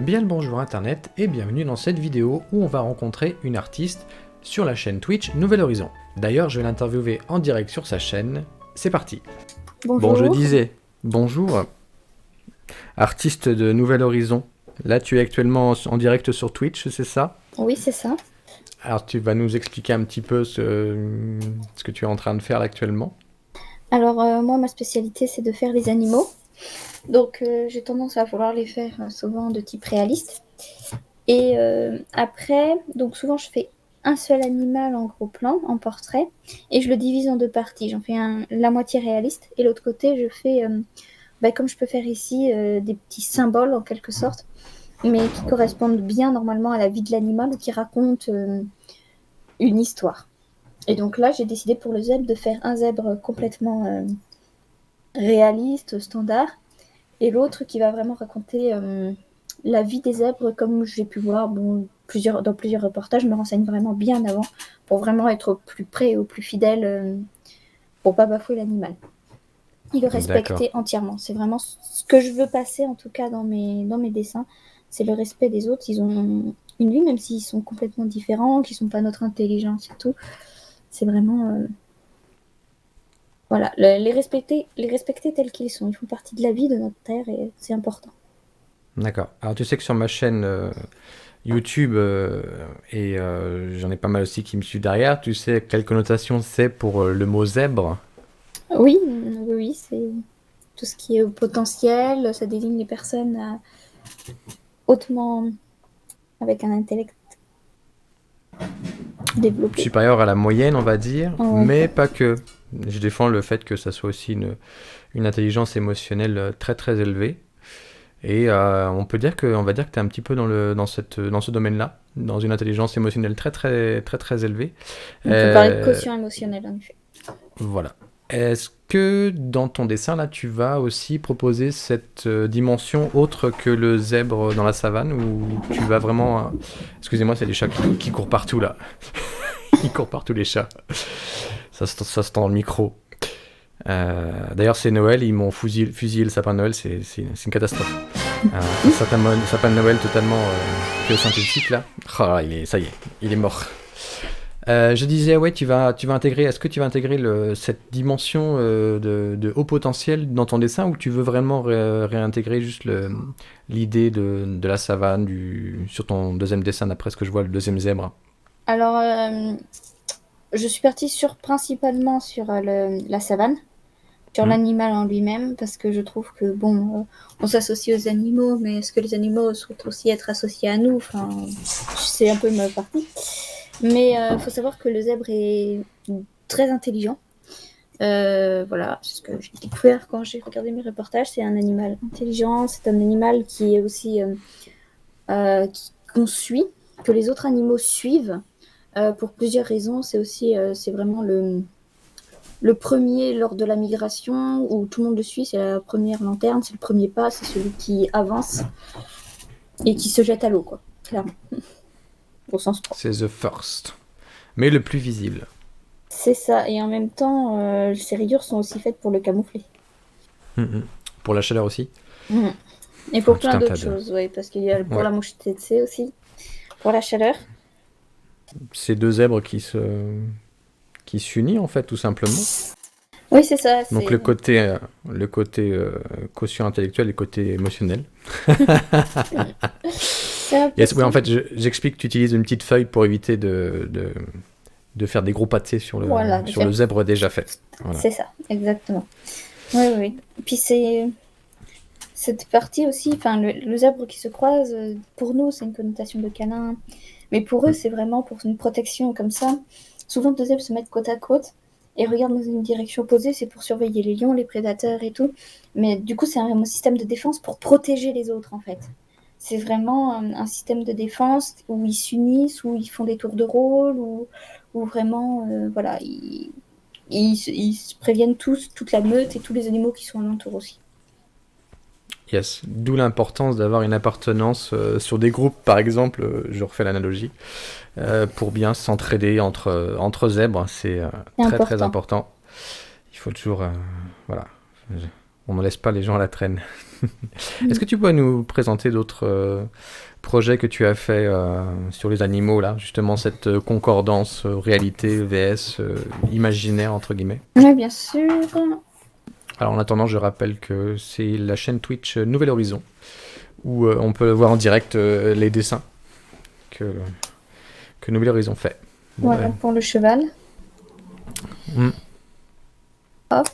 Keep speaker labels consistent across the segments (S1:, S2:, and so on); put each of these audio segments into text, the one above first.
S1: Bien le bonjour internet et bienvenue dans cette vidéo où on va rencontrer une artiste sur la chaîne Twitch Nouvel Horizon. D'ailleurs je vais l'interviewer en direct sur sa chaîne, c'est parti. Bon je
S2: Bonjour.
S1: disais, bonjour, artiste de Nouvel Horizon. Là tu es actuellement en direct sur Twitch, c'est ça?
S2: Oui, c'est ça.
S1: Alors tu vas nous expliquer un petit peu ce que tu es en train de faire là, actuellement.
S2: Alors, moi, ma spécialité, c'est de faire les animaux. Donc, j'ai tendance à vouloir les faire souvent de type réaliste. Et après, donc souvent, je fais un seul animal en gros plan, en portrait, et je le divise en deux parties. J'en fais la moitié réaliste, et l'autre côté, je fais, comme je peux faire ici, des petits symboles en quelque sorte, mais qui correspondent bien normalement à la vie de l'animal ou qui racontent une histoire. Et donc là, j'ai décidé pour le zèbre de faire un zèbre complètement réaliste, standard, et l'autre qui va vraiment raconter la vie des zèbres, comme j'ai pu voir dans plusieurs reportages. Je me renseigne vraiment bien avant pour vraiment être au plus près et au plus fidèle pour pas bafouer l'animal. Et le
S1: D'accord,
S2: respecter entièrement. C'est vraiment ce que je veux passer, en tout cas dans mes dessins. C'est le respect des autres. Ils ont une vie, même s'ils sont complètement différents, qu'ils sont pas notre intelligence et tout. C'est vraiment voilà, les respecter tels qu'ils sont. Ils font partie de la vie de notre terre et c'est important.
S1: d'accord. Alors tu sais que sur ma chaîne YouTube, et j'en ai pas mal aussi qui me suivent derrière, tu sais quelle connotation c'est pour le mot zèbre?
S2: Oui, oui, oui, c'est tout ce qui est au potentiel. Ça désigne les personnes hautement avec un intellect développé.
S1: Supérieur à la moyenne, on va dire,
S2: Ouais.
S1: mais pas que. Je défends le fait que ça soit aussi une intelligence émotionnelle très très élevée. Et on peut dire on va dire que tu es un petit peu dans ce domaine-là, dans une intelligence émotionnelle très très très très élevée.
S2: On peut parler de
S1: Euh,
S2: quotient émotionnel, en effet.
S1: voilà. Est-ce que dans ton dessin là, tu vas aussi proposer cette dimension autre que le zèbre dans la savane, ou tu vas vraiment, excusez-moi, c'est les chats qui courent partout là. Ils courent partout les chats. Ça se tend dans le micro. D'ailleurs, c'est Noël, ils m'ont fusillé le sapin de Noël, c'est une catastrophe. Un sapin de Noël totalement synthétique là. Ah, ça y est, il est mort. Je disais, ouais, tu vas intégrer, est-ce que tu vas intégrer cette dimension de haut potentiel dans ton dessin, ou tu veux vraiment réintégrer juste l'idée de la savane sur ton deuxième dessin, d'après ce que je vois, le deuxième zèbre?
S2: Alors, je suis partie principalement sur la savane, sur
S1: Hmm.
S2: l'animal en lui-même, parce que je trouve que, on s'associe aux animaux, mais est-ce que les animaux souhaitent aussi être associés à nous? Enfin, c'est un peu ma partie. Mais il faut savoir que le zèbre est très intelligent. Voilà, c'est ce que j'ai découvert quand j'ai regardé mes reportages. C'est un animal intelligent, c'est un animal qui est aussi qu'on suit, que les autres animaux suivent pour plusieurs raisons. C'est aussi, c'est vraiment le premier lors de la migration où tout le monde le suit. C'est la première lanterne, c'est le premier pas, c'est celui qui avance et qui se jette à l'eau, quoi, clairement, au sens propre.
S1: C'est The First, mais le plus visible.
S2: C'est ça, et en même temps, ces rayures sont aussi faites pour le camoufler.
S1: Hmm, hmm. Pour la chaleur aussi.
S2: Mmh. Et
S1: Ah,
S2: pour
S1: tout
S2: plein
S1: un tas
S2: d'autres
S1: de.
S2: choses, oui, parce qu'il y a pour
S1: Ouais.
S2: la mouche tsetse aussi, pour la chaleur.
S1: Ces deux zèbres qui s'unissent, en fait, tout simplement.
S2: Oui, c'est ça,
S1: Donc
S2: c'est
S1: le côté quotient intellectuel et le côté émotionnel.
S2: c'est un peu
S1: Yes, ouais,
S2: ça.
S1: en fait, j'explique que tu utilises une petite feuille pour éviter de faire des gros pâtés
S2: Voilà, de
S1: sur le
S2: faire.
S1: zèbre déjà fait. Voilà.
S2: C'est ça, exactement. Oui, oui, oui. Puis c'est cette partie aussi, enfin, le zèbre qui se croise, pour nous, c'est une connotation de câlin, mais pour eux,
S1: Mm.
S2: c'est vraiment pour une protection comme ça. Souvent, deux zèbres se mettent côte à côte et regardent dans une direction opposée, c'est pour surveiller les lions, les prédateurs et tout. Mais du coup, c'est un système de défense pour protéger les autres, en fait. C'est vraiment un système de défense où ils s'unissent, où ils font des tours de rôle, où vraiment, voilà, ils se préviennent tous, toute la meute et tous les animaux qui sont alentours aussi.
S1: Yes. D'où l'importance d'avoir une appartenance sur des groupes, par exemple, je refais l'analogie, pour bien s'entraider entre zèbres. C'est
S2: C'est
S1: très très
S2: important.
S1: important. Il faut toujours. Voilà. On ne laisse pas les gens à la traîne. Est-ce
S2: Mm.
S1: que tu peux nous présenter d'autres projets que tu as fait sur les animaux, là, justement cette concordance réalité vs imaginaire, entre guillemets?
S2: Oui, bien sûr.
S1: Alors en attendant, je rappelle que c'est la chaîne Twitch Nouvel Horizon, où on peut voir en direct les dessins que, que Nouvel Horizon fait. Bon,
S2: Voilà pour le cheval.
S1: hmm,
S2: Hop.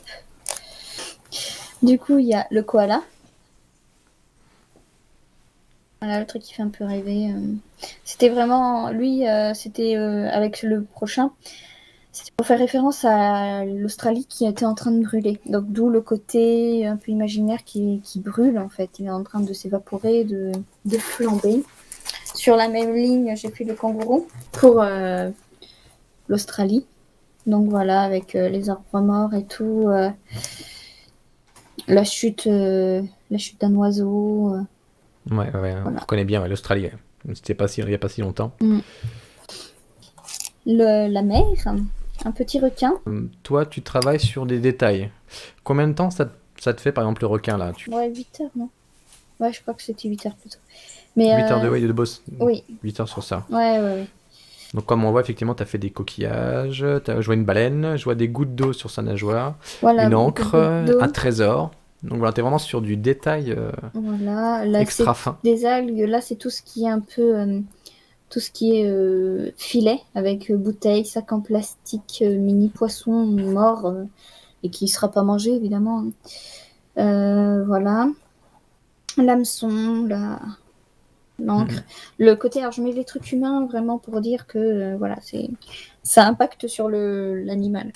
S2: Du coup, il y a le koala. Voilà, le truc qui fait un peu rêver. C'était vraiment... Lui, c'était avec le prochain. C'était pour faire référence à l'Australie qui était en train de brûler. Donc d'où le côté un peu imaginaire qui brûle en fait. Il est en train de s'évaporer, de flamber. Sur la même ligne, j'ai fait le kangourou pour l'Australie. Donc voilà, avec les arbres morts et tout. La chute d'un oiseau.
S1: ouais, on
S2: Voilà.
S1: reconnaît bien ouais, l'Australie. Ouais. C'était pas si, il n'y a pas si longtemps.
S2: Mm. La mer, un petit requin.
S1: Toi, tu travailles sur des détails. Combien de temps ça te fait, par exemple, le requin, là?
S2: Ouais, 8 heures, non? Ouais, je crois que c'était 8 heures plutôt. Mais
S1: 8 heures de, ouais, de boss,
S2: oui,
S1: 8 heures sur ça.
S2: ouais.
S1: Donc comme on voit, effectivement, tu as fait des coquillages, tu as joué une baleine, je vois des gouttes d'eau sur sa nageoire,
S2: Voilà,
S1: une
S2: beaucoup de
S1: encre,
S2: gouttes
S1: un
S2: d'eau.
S1: trésor. Donc voilà, tu es vraiment sur du détail
S2: Voilà, là c'est
S1: extra fin.
S2: des algues, là c'est tout ce qui est un peu tout ce qui est filet avec bouteilles, sacs en plastique, mini poissons morts et qui ne sera pas mangé évidemment. Voilà, l'hameçon, l'encre,
S1: Mhm.
S2: le côté. Alors je mets les trucs humains vraiment pour dire que voilà c'est ça impacte sur l'animal.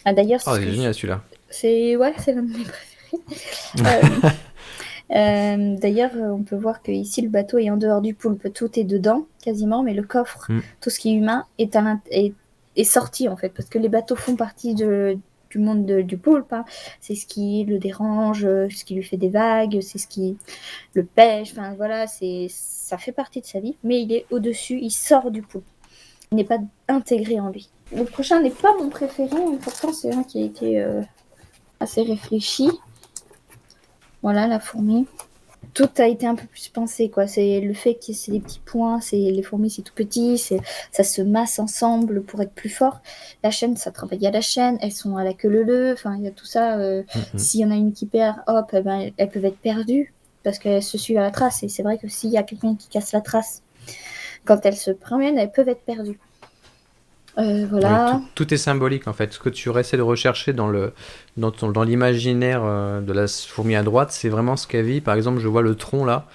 S2: Ah d'ailleurs c'est
S1: Oh,
S2: ce
S1: c'est
S2: que
S1: génial celui-là.
S2: c'est l'un de mes préférés. D'ailleurs, on peut voir que ici le bateau est en dehors du poulpe, tout est dedans quasiment, mais le coffre,
S1: Mm.
S2: tout ce qui est humain, est sorti en fait, parce que les bateaux font partie du monde du poulpe. Hein. C'est ce qui le dérange, ce qui lui fait des vagues, c'est ce qui le pêche. Enfin voilà, ça fait partie de sa vie, mais il est au-dessus, il sort du poulpe. Il n'est pas intégré en lui. Le prochain n'est pas mon préféré, mais pourtant c'est un qui a été assez réfléchi. Voilà la fourmi. Tout a été un peu plus pensé, quoi. C'est le fait que c'est des petits points, c'est les fourmis, c'est tout petit, ça se masse ensemble pour être plus fort. La chaîne, ça travaille à la chaîne, elles sont à la queue leu-leu, enfin, il y a tout ça.
S1: Mhm.
S2: S'il y en a une qui perd, hop, eh ben, elles peuvent être perdues parce qu'elles se suivent à la trace. Et c'est vrai que s'il y a quelqu'un qui casse la trace, quand elles se promènent, elles peuvent être perdues.
S1: Oui,
S2: Voilà.
S1: tout est symbolique en fait. Ce que tu essaies de rechercher dans l'imaginaire de la fourmi à droite, c'est vraiment ce qu'elle vit. Par exemple, je vois le tronc là,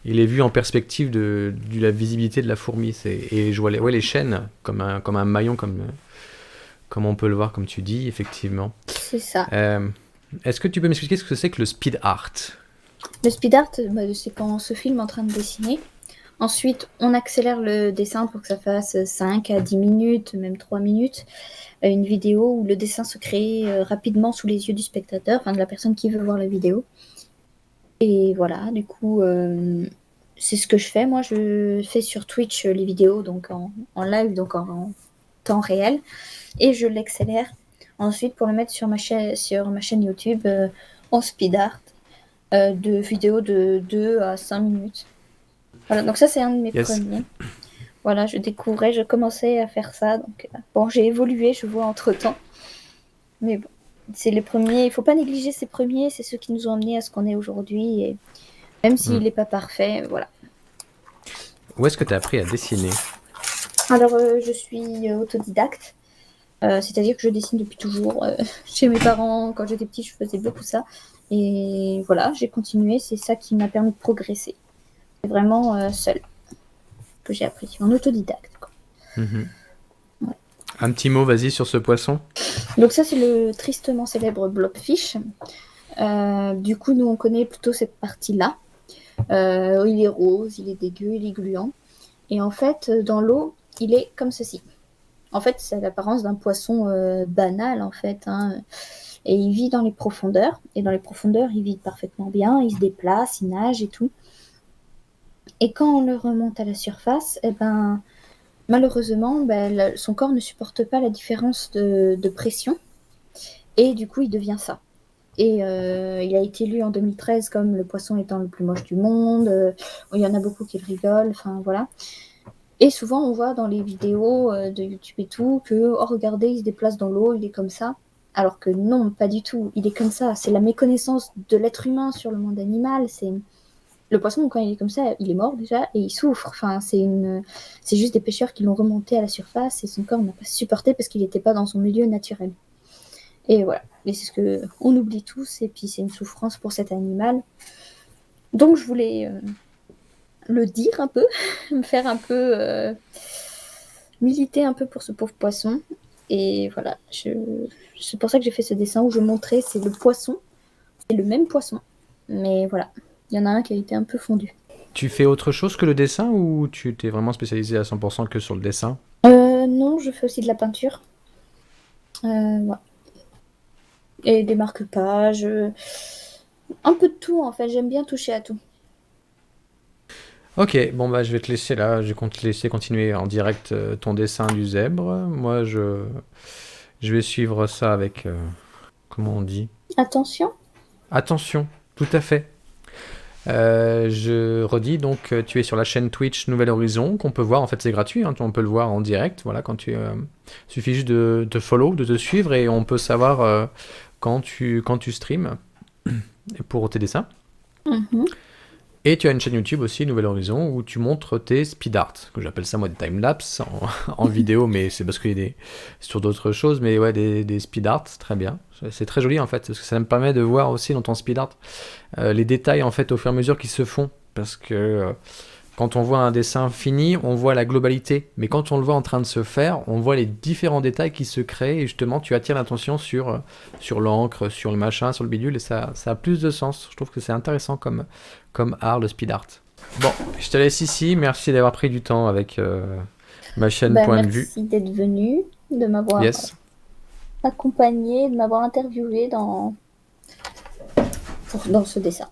S1: il est vu en perspective de la visibilité de la fourmi. Et je vois les chaînes comme un maillon, comme on peut le voir, comme tu dis, effectivement.
S2: C'est ça.
S1: Euh, Est-ce que tu peux m'expliquer ce que c'est que le speed art?
S2: Le speed art, c'est quand on se filme en train de dessiner. Ensuite, on accélère le dessin pour que ça fasse 5 à 10 minutes, même 3 minutes. Une vidéo où le dessin se crée rapidement sous les yeux du spectateur, enfin de la personne qui veut voir la vidéo. Et voilà, du coup, c'est ce que je fais. Moi, je fais sur Twitch les vidéos donc en live, donc en temps réel. Et je l'accélère ensuite pour le mettre sur ma chaîne YouTube en speed art de vidéos de 2 à 5 minutes. Voilà, donc ça, c'est un de mes
S1: Yes.
S2: premiers. Voilà, je découvrais, je commençais à faire ça. Donc, bon, j'ai évolué, je vois, entre-temps. Mais bon, c'est les premiers. Il ne faut pas négliger ces premiers. C'est ceux qui nous ont amenés à ce qu'on est aujourd'hui. Et même s'il
S1: Mm.
S2: n'est pas parfait, voilà.
S1: Où est-ce que tu as appris à dessiner?
S2: Alors, je suis autodidacte. C'est-à-dire que je dessine depuis toujours. Chez mes parents, quand j'étais petite, je faisais beaucoup ça. Et voilà, j'ai continué. C'est ça qui m'a permis de progresser. C'est vraiment seul que j'ai appris, en autodidacte. Quoi.
S1: Mhm.
S2: Ouais.
S1: Un petit mot, vas-y, sur ce poisson.
S2: Donc ça, c'est le tristement célèbre blobfish. Du coup, nous, on connaît plutôt cette partie-là. Il est rose, il est dégueu, il est gluant. Et en fait, dans l'eau, il est comme ceci. En fait, c'est l'apparence d'un poisson banal, en fait. Hein. Et il vit dans les profondeurs. Et dans les profondeurs, il vit parfaitement bien. Il se déplace, il nage et tout. Et quand on le remonte à la surface, eh ben, malheureusement, son corps ne supporte pas la différence de pression. Et du coup, il devient ça. Et il a été élu en 2013 comme le poisson étant le plus moche du monde. Il y en a beaucoup qui le rigolent, enfin voilà. Et souvent, on voit dans les vidéos de YouTube et tout que, oh, regardez, il se déplace dans l'eau, il est comme ça. Alors que non, pas du tout. Il est comme ça. C'est la méconnaissance de l'être humain sur le monde animal. C'est le poisson, quand il est comme ça, il est mort déjà et il souffre. Enfin, c'est juste des pêcheurs qui l'ont remonté à la surface et son corps n'a pas supporté parce qu'il n'était pas dans son milieu naturel. Et voilà. Et c'est ce que on oublie tous. Et puis c'est une souffrance pour cet animal. Donc je voulais le dire un peu, me faire un peu militer un peu pour ce pauvre poisson. Et voilà, c'est pour ça que j'ai fait ce dessin où je montrais, c'est le poisson, c'est le même poisson, mais voilà, il y en a un qui a été un peu fondu.
S1: Tu fais autre chose que le dessin ou tu t'es vraiment spécialisé à 100% que sur le dessin?
S2: Non, je fais aussi de la peinture. Voilà. Et des marque-pages, un peu de tout en fait, j'aime bien toucher à tout.
S1: Ok, bon bah je vais te laisser là, je compte te laisser continuer en direct ton dessin du zèbre. Moi je vais suivre ça avec, comment on dit?
S2: Attention.
S1: Attention, tout à fait. Je redis donc, tu es sur la chaîne Twitch Nouvel Horizon, qu'on peut voir, en fait c'est gratuit, hein, on peut le voir en direct, voilà, suffit juste de te follow, de te suivre et on peut savoir quand tu streams pour tes dessins.
S2: Mhm.
S1: Et tu as une chaîne YouTube aussi, Nouvel Horizon, où tu montres tes speed art, que j'appelle ça moi des timelapse en vidéo, mais c'est parce qu'il y a des sur d'autres choses, mais ouais, des speed art, très bien. C'est très joli en fait, parce que ça me permet de voir aussi dans ton speed art les détails en fait au fur et à mesure qui se font, parce que quand on voit un dessin fini, on voit la globalité, mais quand on le voit en train de se faire, on voit les différents détails qui se créent, et justement tu attires l'attention sur l'encre, sur le machin, sur le bidule, et ça a plus de sens. Je trouve que c'est intéressant comme art, le speed art. Bon, je te laisse ici, merci d'avoir pris du temps avec ma chaîne Point de vue.
S2: Merci d'être venu, de m'avoir
S1: Yes.
S2: accompagné, de m'avoir interviewé dans ce dessin.